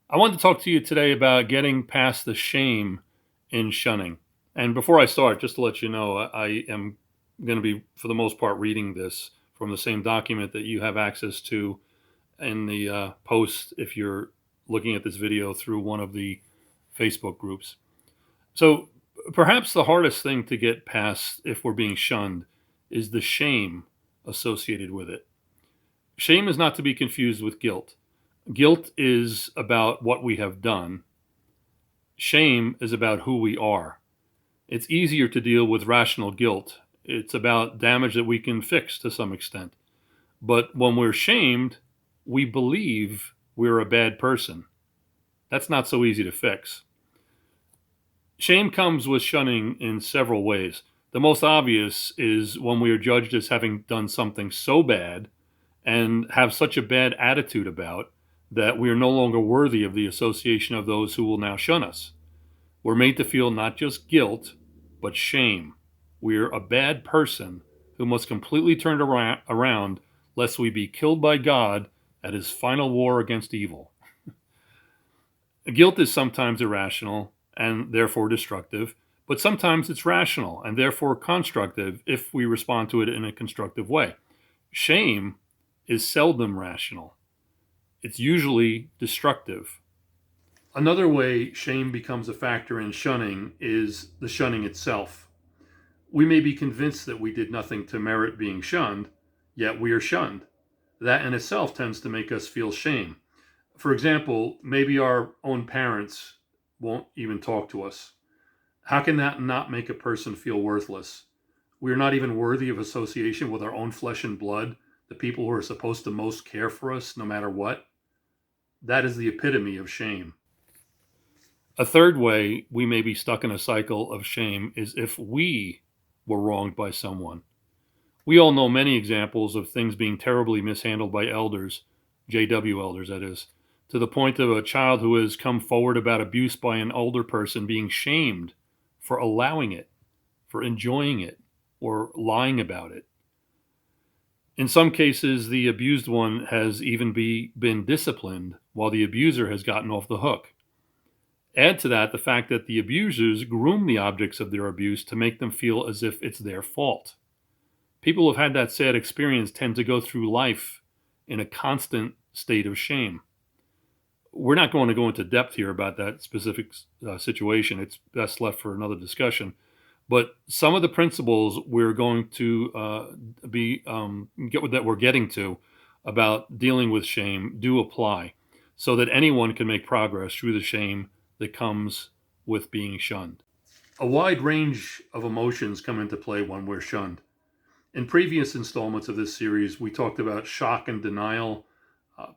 I wanted to talk to you today about getting past the shame in shunning. And before I start, just to let you know, I am going to be, for the most part, reading this from the same document that you have access to in the post if you're looking at this video through one of the Facebook groups. So perhaps the hardest thing to get past if we're being shunned is the shame associated with it. Shame is not to be confused with guilt. Guilt is about what we have done. Shame is about who we are. It's easier to deal with rational guilt. It's about damage that we can fix to some extent. But when we're shamed, we believe we're a bad person. That's not so easy to fix. Shame comes with shunning in several ways. The most obvious is when we are judged as having done something so bad and have such a bad attitude about that we are no longer worthy of the association of those who will now shun us. We're made to feel not just guilt, but shame. We're a bad person who must completely turn around lest we be killed by God at his final war against evil. Guilt is sometimes irrational and therefore destructive, but sometimes it's rational and therefore constructive if we respond to it in a constructive way. Shame is seldom rational, it's usually destructive. Another way shame becomes a factor in shunning is the shunning itself. We may be convinced that we did nothing to merit being shunned, yet we are shunned. That in itself tends to make us feel shame. For example, maybe our own parents won't even talk to us. How can that not make a person feel worthless? We are not even worthy of association with our own flesh and blood, the people who are supposed to most care for us no matter what. That is the epitome of shame. A third way we may be stuck in a cycle of shame is if we were wronged by someone. We all know many examples of things being terribly mishandled by elders, JW elders, that is, to the point of a child who has come forward about abuse by an older person being shamed for allowing it, for enjoying it, or lying about it. In some cases, the abused one has even been disciplined while the abuser has gotten off the hook. Add to that the fact that the abusers groom the objects of their abuse to make them feel as if it's their fault. People who have had that sad experience tend to go through life in a constant state of shame. We're not going to go into depth here about that specific situation. It's best left for another discussion. But some of the principles we're going to that we're getting to about dealing with shame do apply, so that anyone can make progress through the shame that comes with being shunned. A wide range of emotions come into play when we're shunned. In previous installments of this series, we talked about shock and denial,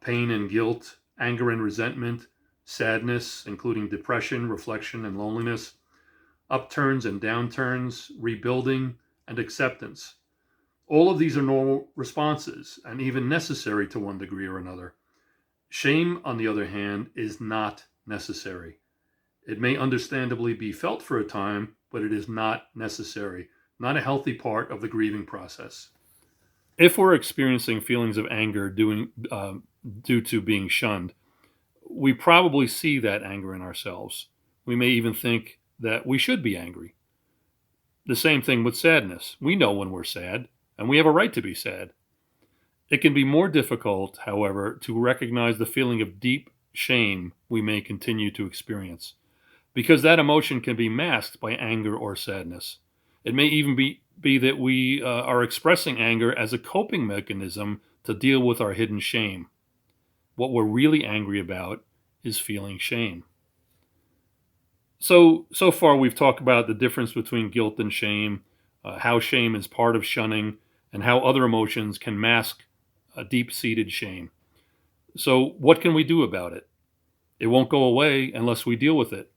pain and guilt, anger and resentment, sadness, including depression, reflection, and loneliness, upturns and downturns, rebuilding, and acceptance. All of these are normal responses and even necessary to one degree or another. Shame, on the other hand, is not necessary. It may understandably be felt for a time, but it is not necessary, not a healthy part of the grieving process. If we're experiencing feelings of anger due to being shunned, we probably see that anger in ourselves. We may even think that we should be angry. The same thing with sadness. We know when we're sad, and we have a right to be sad. It can be more difficult, however, to recognize the feeling of deep shame we may continue to experience, because that emotion can be masked by anger or sadness. It may even be that we are expressing anger as a coping mechanism to deal with our hidden shame. What we're really angry about is feeling shame. So far we've talked about the difference between guilt and shame, how shame is part of shunning, and how other emotions can mask a deep-seated shame. So what can we do about it? It won't go away unless we deal with it.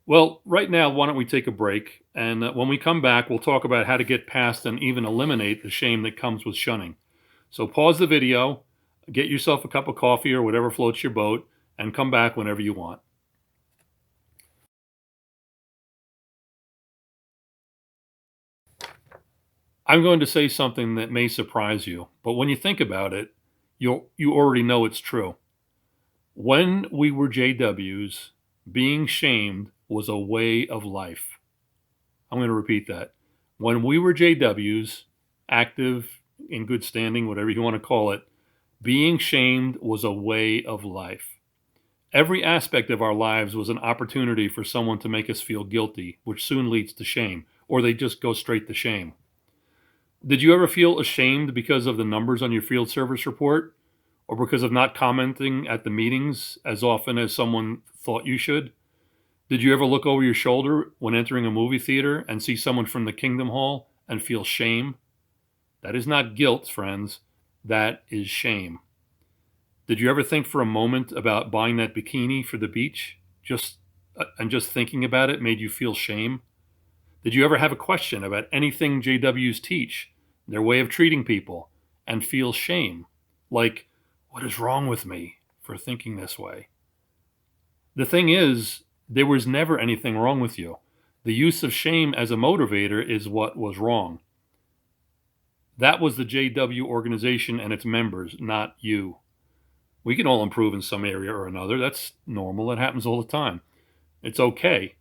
Well, right now, why don't we take a break? And when we come back, we'll talk about how to get past and even eliminate the shame that comes with shunning. So pause the video, get yourself a cup of coffee or whatever floats your boat, and come back whenever you want. I'm going to say something that may surprise you, but when you think about it, you already know it's true. When we were JWs, being shamed was a way of life. I'm going to repeat that. When we were JWs, active, in good standing, whatever you want to call it, being shamed was a way of life. Every aspect of our lives was an opportunity for someone to make us feel guilty, which soon leads to shame, or they just go straight to shame. Did you ever feel ashamed because of the numbers on your field service report, or because of not commenting at the meetings as often as someone thought you should? Did you ever look over your shoulder when entering a movie theater and see someone from the Kingdom Hall and feel shame? That is not guilt, friends. That is shame. Did you ever think for a moment about buying that bikini for the beach? Just thinking about it made you feel shame? Did you ever have a question about anything JWs teach, their way of treating people, and feel shame? Like, what is wrong with me for thinking this way? The thing is, there was never anything wrong with you. The use of shame as a motivator is what was wrong. That was the JW organization and its members, not you. We can all improve in some area or another. That's normal. It happens all the time. It's okay.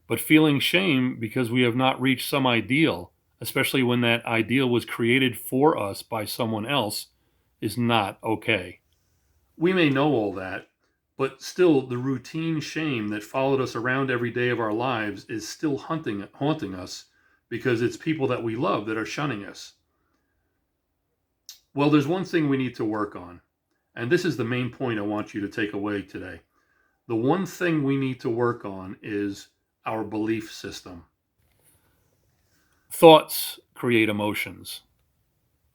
But feeling shame because we have not reached some ideal, especially when that ideal was created for us by someone else, is not okay. We may know all that, but still the routine shame that followed us around every day of our lives is still haunting us because it's people that we love that are shunning us. Well, there's one thing we need to work on, and this is the main point I want you to take away today. The one thing we need to work on is our belief system. Thoughts create emotions.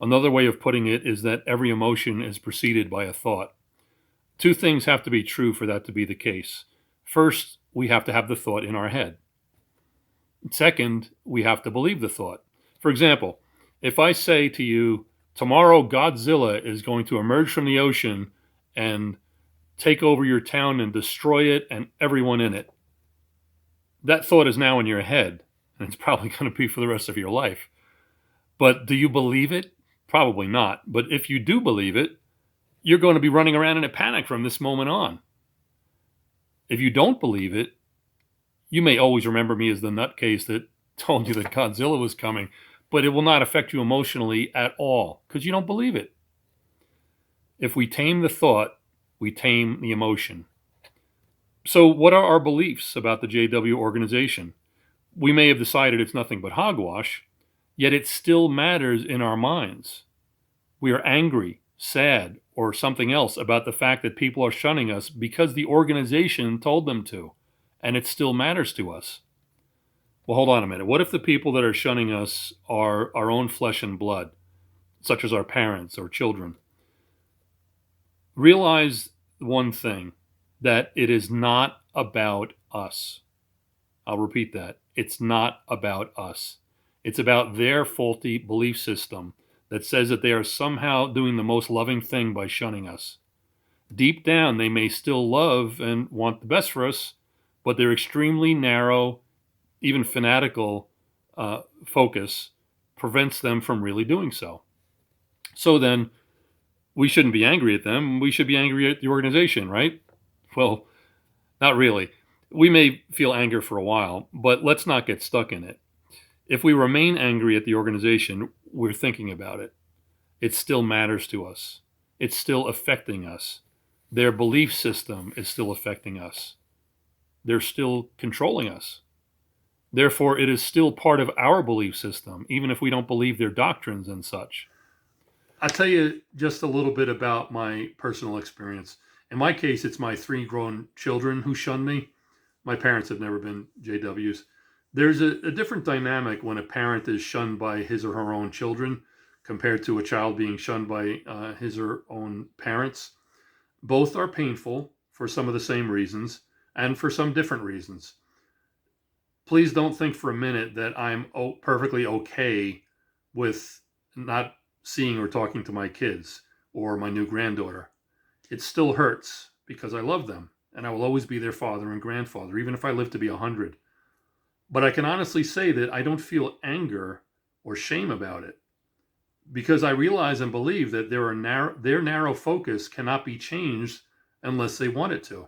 Another way of putting it is that every emotion is preceded by a thought. Two things have to be true for that to be the case. First, we have to have the thought in our head. Second, we have to believe the thought. For example, if I say to you, tomorrow Godzilla is going to emerge from the ocean and take over your town and destroy it and everyone in it, that thought is now in your head, and it's probably going to be for the rest of your life. But do you believe it? Probably not. But if you do believe it, you're going to be running around in a panic from this moment on. If you don't believe it, you may always remember me as the nutcase that told you that Godzilla was coming, but it will not affect you emotionally at all because you don't believe it. If we tame the thought, we tame the emotion. So, what are our beliefs about the JW organization? We may have decided it's nothing but hogwash, yet it still matters in our minds. We are angry, sad, or something else about the fact that people are shunning us because the organization told them to, and it still matters to us. Well, hold on a minute. What if the people that are shunning us are our own flesh and blood, such as our parents or children? Realize one thing, that it is not about us. I'll repeat that. It's not about us. It's about their faulty belief system that says that they are somehow doing the most loving thing by shunning us. Deep down, they may still love and want the best for us, but their extremely narrow, even fanatical focus prevents them from really doing so. So then, we shouldn't be angry at them. We should be angry at the organization, right? Well, not really. We may feel anger for a while, but let's not get stuck in it. If we remain angry at the organization, we're thinking about it. It still matters to us. It's still affecting us. Their belief system is still affecting us. They're still controlling us. Therefore, it is still part of our belief system, even if we don't believe their doctrines and such. I'll tell you just a little bit about my personal experience. In my case, it's my three grown children who shun me. My parents have never been JWs. There's a different dynamic when a parent is shunned by his or her own children compared to a child being shunned by his or her own parents. Both are painful for some of the same reasons and for some different reasons. Please don't think for a minute that I'm perfectly okay with not seeing or talking to my kids or my new granddaughter. It still hurts because I love them and I will always be their father and grandfather, even if I live to be 100. But I can honestly say that I don't feel anger or shame about it because I realize and believe that their narrow focus cannot be changed unless they want it to.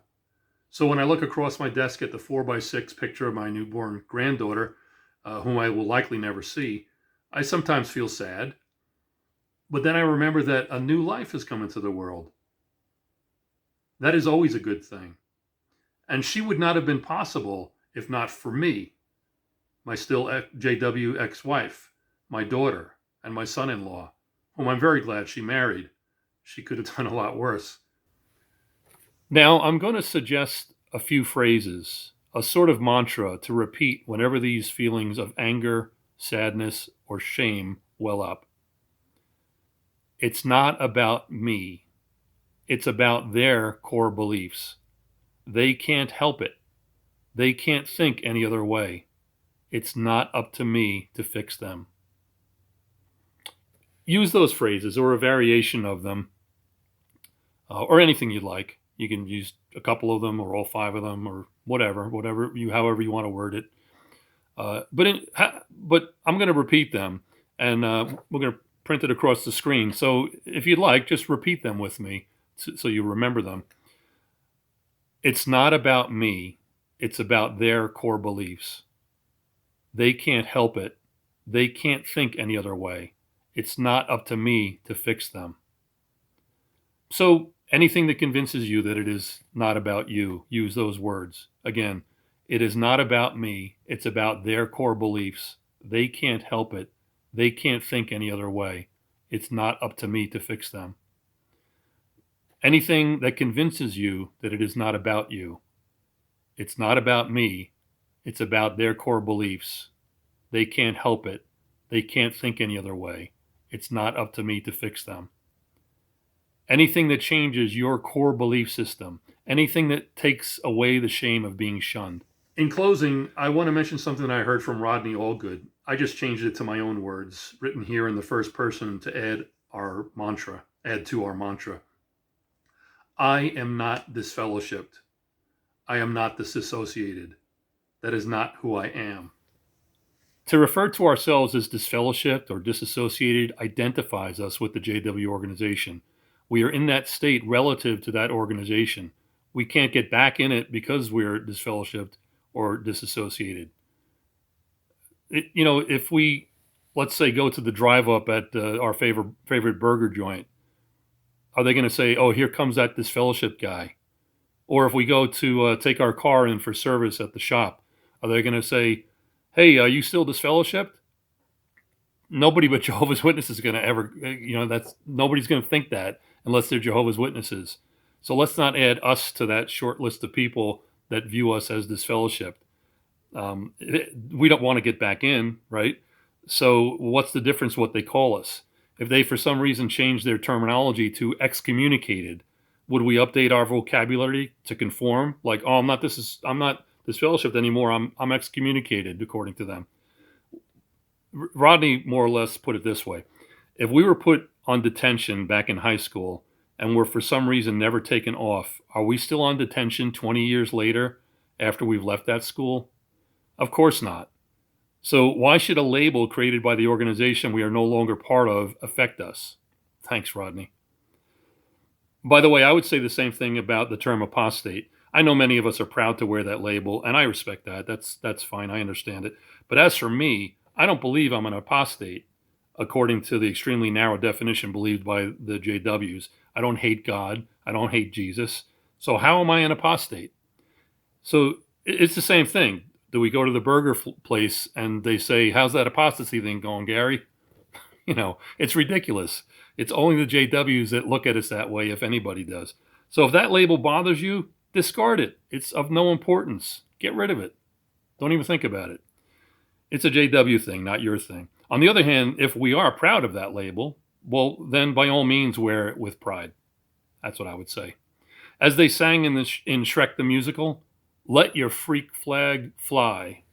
So when I look across my desk at the 4x6 picture of my newborn granddaughter, whom I will likely never see, I sometimes feel sad. But then I remember that a new life has come into the world. That is always a good thing. And she would not have been possible if not for me, my still JW ex wife, my daughter, and my son in law, whom I'm very glad she married. She could have done a lot worse. Now, I'm going to suggest a few phrases, a sort of mantra to repeat whenever these feelings of anger, sadness, or shame well up. It's not about me. It's about their core beliefs. They can't help it. They can't think any other way. It's not up to me to fix them. Use those phrases or a variation of them, or anything you'd like. You can use a couple of them or all 5 of them or whatever however you want to word it. But I'm going to repeat them, and we're going to print it across the screen. So if you'd like, just repeat them with me so you remember them. It's not about me. It's about their core beliefs. They can't help it. They can't think any other way. It's not up to me to fix them. So anything that convinces you that it is not about you, use those words. Again, it is not about me. It's about their core beliefs. They can't help it. They can't think any other way. It's not up to me to fix them. Anything that convinces you that it is not about you. It's not about me. It's about their core beliefs. They can't help it. They can't think any other way. It's not up to me to fix them. Anything that changes your core belief system. Anything that takes away the shame of being shunned. In closing, I want to mention something I heard from Rodney Allgood. I just changed it to my own words, written here in the first person to add to our mantra. I am not disfellowshipped. I am not disassociated. That is not who I am. To refer to ourselves as disfellowshipped or disassociated identifies us with the JW organization. We are in that state relative to that organization. We can't get back in it because we're disfellowshipped or disassociated. If we, let's say, go to the drive up at our favorite burger joint, are they going to say, oh, here comes that disfellowship guy? Or if we go to take our car in for service at the shop, are they going to say, hey, are you still disfellowshipped? Nobody but Jehovah's Witnesses is going to ever, nobody's going to think that unless they're Jehovah's Witnesses. So let's not add us to that short list of people that view us as disfellowshipped. We don't want to get back in, right? So what's the difference what they call us? If they, for some reason, change their terminology to excommunicated, would we update our vocabulary to conform? Like, oh, I'm not disfellowshipped anymore. I'm excommunicated, according to them. Rodney more or less put it this way. If we were put on detention back in high school and were for some reason never taken off, are we still on detention 20 years later after we've left that school? Of course not. So why should a label created by the organization we are no longer part of affect us? Thanks, Rodney. By the way, I would say the same thing about the term apostate. I know many of us are proud to wear that label, and I respect that. That's fine. I understand it. But as for me, I don't believe I'm an apostate, according to the extremely narrow definition believed by the JWs. I don't hate God. I don't hate Jesus. So how am I an apostate? So it's the same thing. Do we go to the burger place and they say, how's that apostasy thing going, Gary? It's ridiculous. It's only the JWs that look at us that way, if anybody does. So if that label bothers you, discard it. It's of no importance. Get rid of it. Don't even think about it. It's a JW thing, not your thing. On the other hand, if we are proud of that label, well, then by all means wear it with pride. That's what I would say. As they sang in Shrek the Musical, let your freak flag fly.